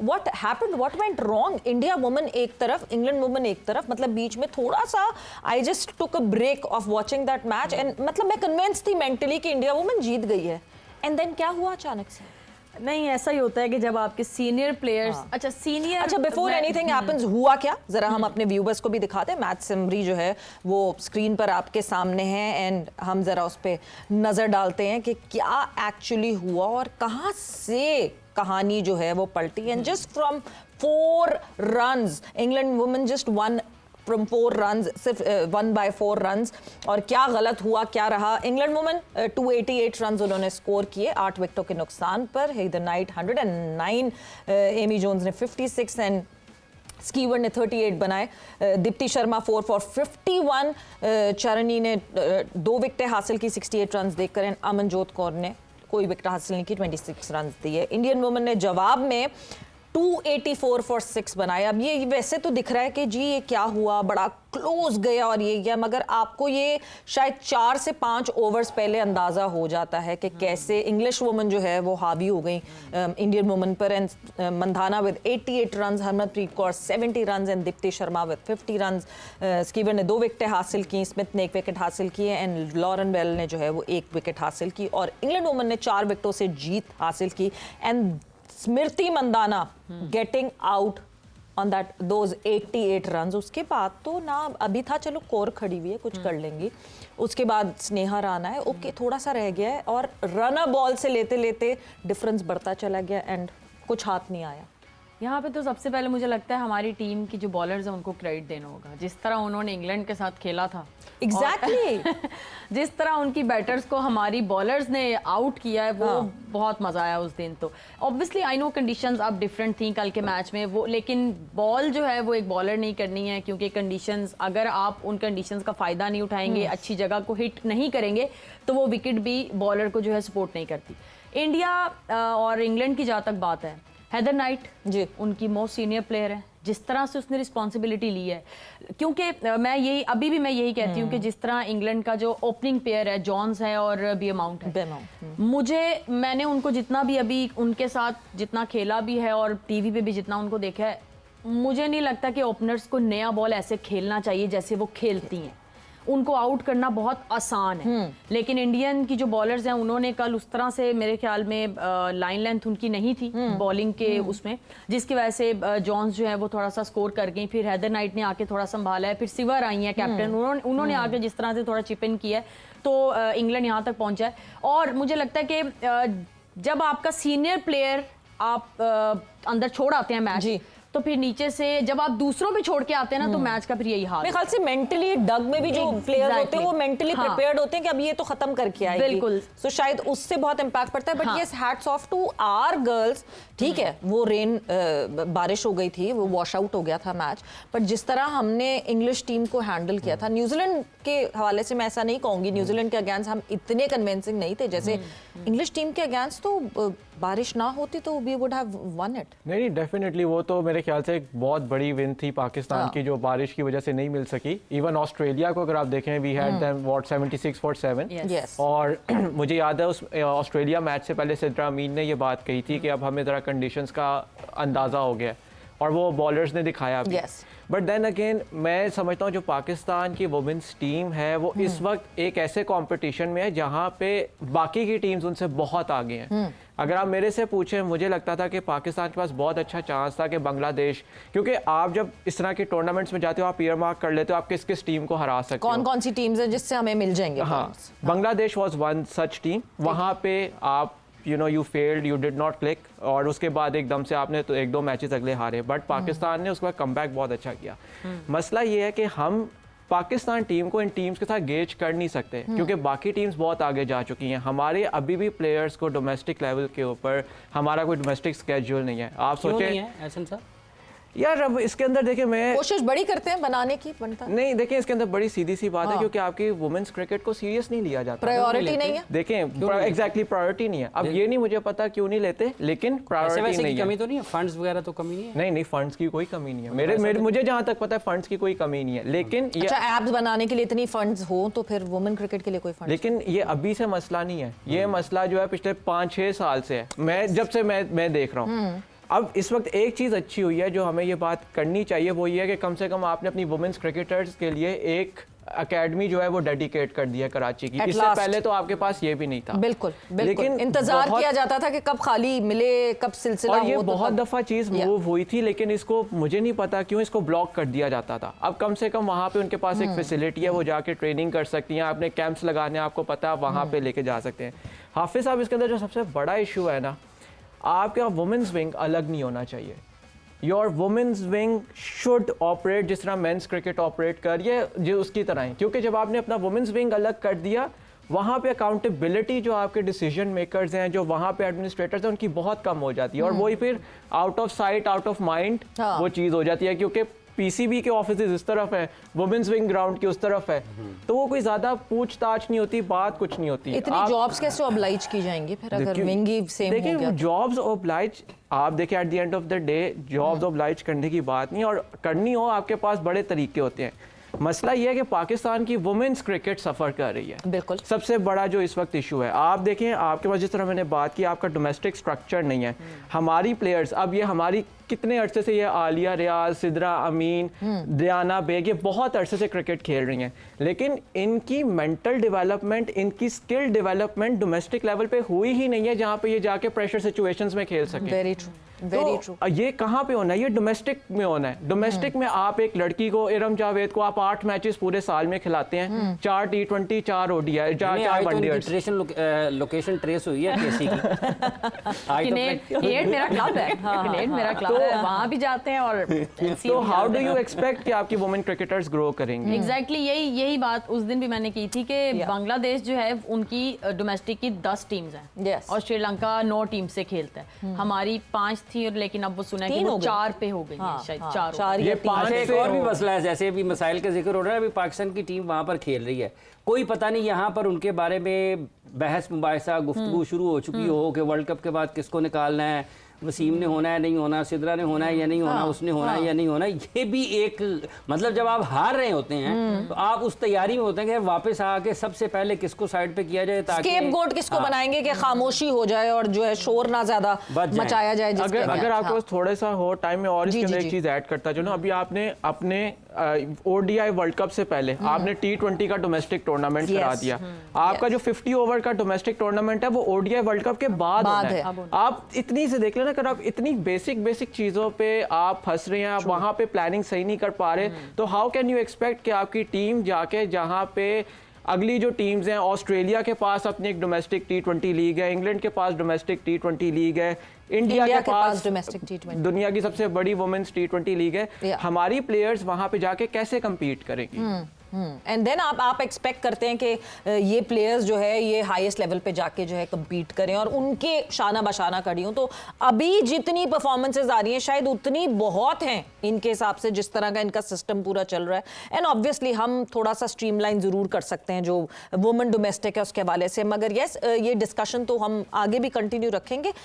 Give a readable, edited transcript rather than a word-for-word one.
what happened, what went wrong? India women एक तरफ, England women एक तरफ, मतलब बीच में थोड़ा सा I just took a break of watching that match and मतलब मैं convinced थी mentally कि India women जीत गई है, and then क्या हुआ अचानक से? नहीं, ऐसा ही होता है कि जब आपके सीनियर प्लेयर्स, अच्छा बिफोर एनीथिंग हैपेंस हुआ क्या, जरा हम अपने व्यूअर्स को भी दिखाते हैं। मैच समरी जो है वो स्क्रीन पर आपके सामने है एंड हम जरा उस पे नजर डालते हैं कि क्या एक्चुअली हुआ और कहां से कहानी जो है वो पलटी। And just from 4 runs England women just one from 4 runs, सिर्फ 1 by 4 रन्स। और क्या गलत हुआ, क्या रहा? इंग्लैंड वुमेन 288 रन्स उन्होंने स्कोर किए 8 विकेटों के नुकसान पर। हेदर नाइट 109, एमी जोन्स ने 56 एंड स्कीवर ने 38 बनाए। दीप्ति शर्मा 4 for 51, चरनी ने 2 विकेटें हासिल की 68 रन्स देकर एंड अमनजोत कौर ने कोई विकेट हासिल नहीं की, 26 रन्स दिए। इंडियन वुमेन ने जवाब में 284 for 6 बनाए। अब ये वैसे तो दिख रहा है कि जी ये क्या हुआ, बड़ा क्लोज गया और ये गया, मगर आपको ये शायद 4 से 5 ओवर्स पहले अंदाज़ा हो जाता है कि कैसे इंग्लिश वुमन जो है वो हावी हो गई इंडियन वुमन पर। And Mandhana with 88 runs, Harmanpreet Kaur 70 runs and Deepti Sharma with 50 runs. Skewer ने 2 विकेटें हासिल की, स्मिथ ने 1 विकेट हासिल की एंड लॉरेन बेल ने जो है वो 1 विकेट हासिल की और इंग्लैंड वुमन ने 4 विकेटों से जीत हासिल की। And Smriti Mandhana getting out on that those 88 runs. उसके बाद तो ना अभी था चलो कोर खड़ी हुई है कुछ कर लेंगी, उसके बाद स्नेहा राणा है, ओके थोड़ा सा रह गया है और रनर बॉल से लेते लेते डिफरेंस बढ़ता चला गया एंड कुछ हाथ नहीं आया। यहाँ पे तो सबसे पहले मुझे लगता है हमारी टीम की जो बॉलर्स हैं उनको क्रेडिट देना होगा, जिस तरह उन्होंने इंग्लैंड के साथ खेला था। एग्जैक्टली जिस तरह उनकी बैटर्स को हमारी बॉलर्स ने आउट किया है वो बहुत मजा आया उस दिन। तो ऑब्वियसली आई नो कंडीशंस अब डिफरेंट थी कल के मैच में वो, लेकिन बॉल जो है वो एक बॉलर नहीं करनी है, क्योंकि कंडीशंस अगर आप उन कंडीशंस का फायदा नहीं उठाएंगे, अच्छी जगह को हिट नहीं करेंगे तो वो विकेट भी बॉलर को जो है सपोर्ट नहीं करती। इंडिया और इंग्लैंड की जहाँ तक बात है, हेदर नाइट जी उनकी मोस्ट सीनियर प्लेयर है, जिस तरह से उसने रिस्पॉन्सिबिलिटी ली है, क्योंकि मैं यही कहती हूँ कि जिस तरह इंग्लैंड का जो ओपनिंग पेयर है जॉन्स है और बियमाउंट है, मैंने उनको जितना भी अभी उनके साथ जितना खेला भी है और टीवी पे भी जितना उनको देखा है, मुझे नहीं लगता कि ओपनर्स को नया बॉल ऐसे खेलना चाहिए जैसे वो खेलती हैं। उनको आउट करना बहुत आसान है, लेकिन इंडियन की जो बॉलर्स हैं उन्होंने कल उस तरह से मेरे ख्याल में लाइन लेंथ उनकी नहीं थी बॉलिंग के उसमें, जिसकी वजह से जॉन्स जो है वो थोड़ा सा स्कोर कर गई। फिर हैदर नाइट ने आके थोड़ा संभाला है, फिर सिवर आई हैं कैप्टन, उन्होंने आके जिस तरह से थोड़ा चिप इन किया है तो इंग्लैंड यहाँ तक पहुंचा है। और मुझे लगता है कि जब आपका सीनियर प्लेयर आप अंदर छोड़ आते हैं मैच, तो फिर नीचे से जब आप दूसरों पे छोड़ के आते हैं ना तो मैच का फिर यही हाल है। मेरे ख्याल से मेंटली डग में भी जो प्लेयर होते हैं वो मेंटली प्रिपेयर्ड होते हैं कि अब ये तो खत्म करके आएगी। बिल्कुल। सो शायद उससे बहुत इंपैक्ट पड़ता है। But yes, hats off to our girls. ठीक है, वो रेन बारिश हो गई थी, वो वॉश आउट हो गया था मैच, बट जिस तरह हमने इंग्लिश टीम को हैंडल किया था, न्यूजीलैंड के हवाले से मैं ऐसा नहीं कहूंगी न्यूजीलैंड के अगेंस्ट हम इतने कन्विंसिंग नहीं थे जैसे इंग्लिश टीम के अगेंस्ट। तो बारिश ना होती तो we would have won it. नहीं, डेफिनेटली वो तो मेरे ख्याल से एक बहुत बड़ी विन थी पाकिस्तान की, जो बारिश की वजह से नहीं मिल सकी। इवन ऑस्ट्रेलिया को अगर आप देखें, we had them what 76 for 7। और मुझे याद है उस ऑस्ट्रेलिया मैच से पहले सिद्रा अमीन ने ये बात कही थी कि अब हमें ज़रा कंडीशंस का अंदाज़ा हो गया और वो बॉलर्स ने दिखाया भी। बट देन अगेन मैं समझता हूँ जो पाकिस्तान की वुमेन्स टीम है वो इस वक्त एक ऐसे कंपटीशन में है जहाँ पे बाकी की टीम्स उनसे बहुत आगे हैं। अगर आप मेरे से पूछें, मुझे लगता था कि पाकिस्तान के पास बहुत अच्छा चांस था कि बांग्लादेश, क्योंकि आप जब इस तरह के टूर्नामेंट्स में जाते हो आप ईयर मार्क कर लेते हो आप किस किस टीम को हरा सकते हो, कौन कौन सी टीम्स हैं जिससे हमें मिल जाएंगे। हाँ, Bangladesh was one such team. वहाँ पे आप you failed, you did not click, और उसके बाद एकदम से आपने तो 1-2 मैचेस अगले हारे। बट पाकिस्तान ने उसके बाद कमबैक बहुत अच्छा किया। मसला ये है कि हम पाकिस्तान टीम को इन टीम्स के साथ गेज कर नहीं सकते, क्योंकि बाकी टीम्स बहुत आगे जा चुकी हैं। हमारे अभी भी प्लेयर्स को डोमेस्टिक लेवल के ऊपर हमारा कोई डोमेस्टिक स्केड्यूल नहीं है। आप सोचें यार, अब इसके अंदर देखिए, मैं कोशिश बड़ी करते हैं बनाने की, बनता नहीं। देखिए, इसके अंदर बड़ी सीधी सी बात है, क्योंकि आपकी वुमेन्स क्रिकेट को सीरियस नहीं लिया जाता, प्रायोरिटी नहीं है। देखें, एग्जैक्टली प्रायोरिटी नहीं है। अब ये नहीं मुझे पता क्यों नहीं लेते, लेकिन प्रायोरिटी नहीं है। कमी तो नहीं है, फंड्स वगैरह तो कमी नहीं है। नहीं, फंड्स की कोई कमी नहीं है। मेरे मुझे जहां तक पता है फंड्स की कोई कमी नहीं है, लेकिन अच्छा, एप्स बनाने के लिए इतनी फंड्स हो तो फिर वुमेन क्रिकेट के लिए कोई फंड, लेकिन ये अभी से मसला नहीं है। ये मसला जो है पिछले 5-6 साल से है। मैं जब से मैं देख रहा हूँ, अब इस वक्त एक चीज़ अच्छी हुई है जो हमें ये बात करनी चाहिए, वो ये है कि कम से कम आपने अपनी वुमेन्स क्रिकेटर्स के लिए एक एकेडमी जो है वो डेडिकेट कर दिया कराची की। इससे पहले तो आपके पास ये भी नहीं था। बिल्कुल लेकिन इंतजार किया जाता था कि कब खाली मिले, कब सिलसिला और ये हो, बहुत तो दफा चीज मूव हुई थी, लेकिन इसको मुझे नहीं पता क्यों इसको ब्लॉक कर दिया जाता था। अब कम से कम वहाँ पे उनके पास एक फैसिलिटी है, वो जाके ट्रेनिंग कर सकती हैं, आपने कैंप्स लगाने आपको पता है वहाँ पे लेके जा सकते हैं। हाफिज साहब, इसके अंदर जो सबसे बड़ा इशू है ना, आपका वुमेन्स विंग अलग नहीं होना चाहिए। Your women's wing should operate जिस तरह मेंस क्रिकेट ऑपरेट कर, ये जो उसकी तरह है, क्योंकि जब आपने अपना वुमेन्स विंग अलग कर दिया, वहाँ पे अकाउंटेबिलिटी जो आपके डिसीजन मेकर्स हैं, जो वहाँ पे एडमिनिस्ट्रेटर्स हैं, उनकी बहुत कम हो जाती है। और वही फिर out of sight out of mind वो चीज़ हो जाती है, क्योंकि पीसीबी के ऑफिसेज इस तरफ है, वुमेन्स विंग ग्राउंड की उस तरफ है, तो वो कोई ज्यादा पूछताछ नहीं होती, बात कुछ नहीं होती। इतनी जॉब्स कैसे ऑब्लाइज की जाएंगी फिर अगर विंग ही सेम हो गया? देखिए जॉब्स ऑब्लाइज, आप देखिए at the end of the day jobs oblige करने की बात नहीं, और करनी हो आपके पास बड़े तरीके होते हैं। मसला ये है कि पाकिस्तान की वुमेन्स क्रिकेट सफ़र कर रही है। बिल्कुल सबसे बड़ा जो इस वक्त इशू है, आप देखें आपके पास जिस तरह मैंने बात की, आपका डोमेस्टिक स्ट्रक्चर नहीं है। हमारी प्लेयर्स, अब ये हमारी कितने अरसे से, ये आलिया रियाज, सिद्रा अमीन, दियाना बेग, ये बहुत अरसे से क्रिकेट खेल रही हैं, लेकिन इनकी मेंटल डेवलपमेंट, इनकी स्किल डेवलपमेंट डोमेस्टिक लेवल पे हुई ही नहीं है, जहाँ पे ये जाके प्रेशर सिचुएशंस में खेल सकें। Very true, very true. ये कहाँ पे होना है? ये डोमेस्टिक में होना है। डोमेस्टिक में आप एक लड़की को, इरम जावेद को आप 8 मैचेस पूरे साल में खिलाते हैं, 4 T20, 4 ODI, 4 one-days. Location trace हुई है केसी की। किनेट मेरा क्लब है, किनेट मेरा क्लब है, वहाँ भी जाते हैं। और तो हाउ डू यू एक्सपेक्ट कि आपकी वुमेन क्रिकेटर्स ग्रो करेंगी? एग्जैक्टली यही बात उस दिन भी मैंने की थी कि बांग्लादेश जो है उनकी डोमेस्टिक की 10 टीम्स हैं और श्रीलंका 9 टीम से खेलता है। हमारी 5 थी, लेकिन अब वो सुना है कि वो 4 पे हो गई है, शायद 4। ये 5 एक और भी मसला है, जैसे अभी मिसाइल का जिक्र हो रहा है, अभी पाकिस्तान की टीम वहाँ पर खेल रही है, कोई पता नहीं यहाँ पर उनके बारे में बहस मुबाहिसा गुफ्तगू शुरू हो चुकी हो कि वर्ल्ड कप के बाद किसको निकालना है, वसीम ने होना है नहीं होना, सिद्रा ने होना है या नहीं होना, उसने होना है या नहीं होना। ये भी एक मतलब जब आप हार रहे होते हैं तो आप उस तैयारी में होते हैं कि वापस आके सबसे पहले किसको साइड पे किया जाए, ताकि स्केपगोट किसको बनाएंगे कि खामोशी हो जाए और जो है शोर ना ज्यादा मचाया जाए। अगर आपके पास थोड़ा सा हो टाइम में, और इसके अंदर एक चीज ऐड करता चलो, अभी आपने अपने ODI वर्ल्ड कप से पहले आपने T20 का डोमेस्टिक टूर्नामेंट करा दिया। आपका जो 50 ओवर का डोमेस्टिक टूर्नामेंट है वो ODI वर्ल्ड कप के बाद होना है। आप इतनी से देख लेना, अगर आप इतनी बेसिक चीजों पे आप फंस रहे हैं, आप वहां पे प्लानिंग सही नहीं कर पा रहे, तो हाउ कैन यू एक्सपेक्ट कि आपकी टीम जाके जहां पे अगली जो टीम्स हैं, ऑस्ट्रेलिया के पास अपनी एक डोमेस्टिक T20 लीग है, इंग्लैंड के पास डोमेस्टिक T20 लीग है, इंडिया के पास डोमेस्टिक T20, दुनिया की सबसे बड़ी वुमेन्स T20 लीग है, हमारी प्लेयर्स वहां पे जाके कैसे compete करेंगी? एंड देन आप एक्सपेक्ट करते हैं कि ये प्लेयर्स जो है ये हाईएस्ट लेवल पे जाके जो है कम्पीट करें और उनके शाना बशाना खड़ी हूं। तो अभी जितनी परफॉर्मेंसेज आ रही हैं शायद उतनी बहुत हैं इनके हिसाब से, जिस तरह का इनका सिस्टम पूरा चल रहा है। एंड ऑब्वियसली हम थोड़ा सा स्ट्रीमलाइन जरूर कर सकते हैं जो वुमेन डोमेस्टिक है उसके हवाले से, मगर यस ये डिस्कशन तो हम आगे भी कंटिन्यू रखेंगे।